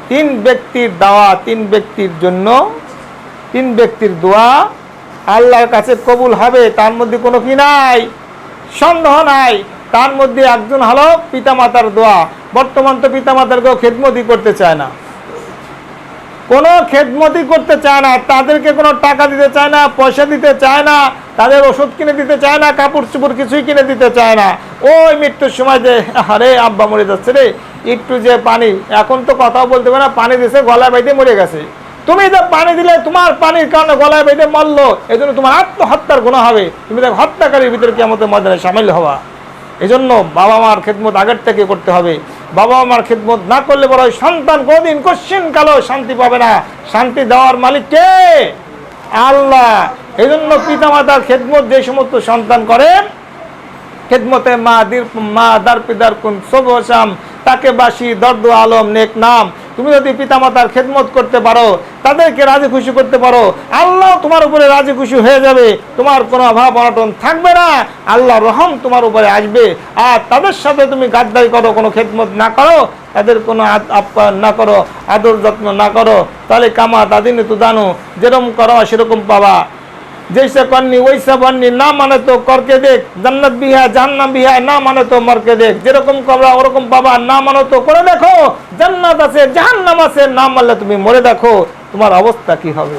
তিন ব্যক্তির দাওয়া, তিন ব্যক্তির জন্য, তিন ব্যক্তির দোয়া আল্লাহর কাছে কবুল হবে, তার মধ্যে কোনো কি নাই, সন্দেহ নাই। তার মধ্যে একজন হলো পিতামাতার দোয়া। বর্তমান তো পিতামাতার কেউ খেদমতই করতে চায় না, কোনো খেদমতই করতে চায় না, তাদেরকে কোনো টাকা দিতে চায় না, পয়সা দিতে চায় না, তাদের ওষুধ কিনে দিতে চায় না, কাপড় চোপড় কিছুই কিনে দিতে চায় না। ওই মৃত্যুর সময় যে আরে আব্বা মরে যাচ্ছে রে, একটু যে পানি, এখন তো কথাও বলতে পারে না, পানি দিছে গলায় বাইতে মরে গেছে। তুমি যে পানি দিলে তোমার পানির কারণে গলায় বাইতে মরলো, এই জন্য তোমার আত্মহত্যার গুনাহ হবে, তুমি দেখ হত্যাকারীর ভিতরে কিয়ামতের ময়দানে শামিল হওয়া। এই জন্য বাবা মার খেদমত আগের থেকে করতে হবে। বাবা মার খেদমত না করলে বড় সন্তান কোনদিন কোশ্চিন কালো শান্তি পাবে না। শান্তি দেওয়ার মালিক কে? আল্লাহ। এই জন্য পিতা মাতার খেদমত যে সমস্ত সন্তান করেন, খেদমতে মা দার পিদার কুন সবসাম তাকে বাসি দর্দ আলম নেক নাম। তুমি যদি পিতামাতার খেদমত করতে পারো, তাদেরকে রাজি খুশি করতে পারো, আল্লাহ তোমার উপরে রাজি খুশি হয়ে যাবে, তোমার কোনো অভাব অনটন থাকবে না, আল্লাহ রহম তোমার উপরে আসবে। আর তাদের সাথে তুমি গাদ্দারি করো, কোনো খেদমত না করো, তাদের কোনো আপ্যায়ন না করো, আদর যত্ন না করো, তাহলে কামা দাদিনে তো জানো, যেরকম করো সেরকম পাবা। जैसे करनी वैसे बननी, ना माने तो करके देख, जन्नत भी है जहन्नम भी है, ना माने तो मर के देख। যেরকম করবা ওরকম পাবা, না মানো তো করে দেখো, জান্নাত আছে জাহান্নাম আছে, না মানলে তুমি মরে দেখো তোমার অবস্থা কি হবে।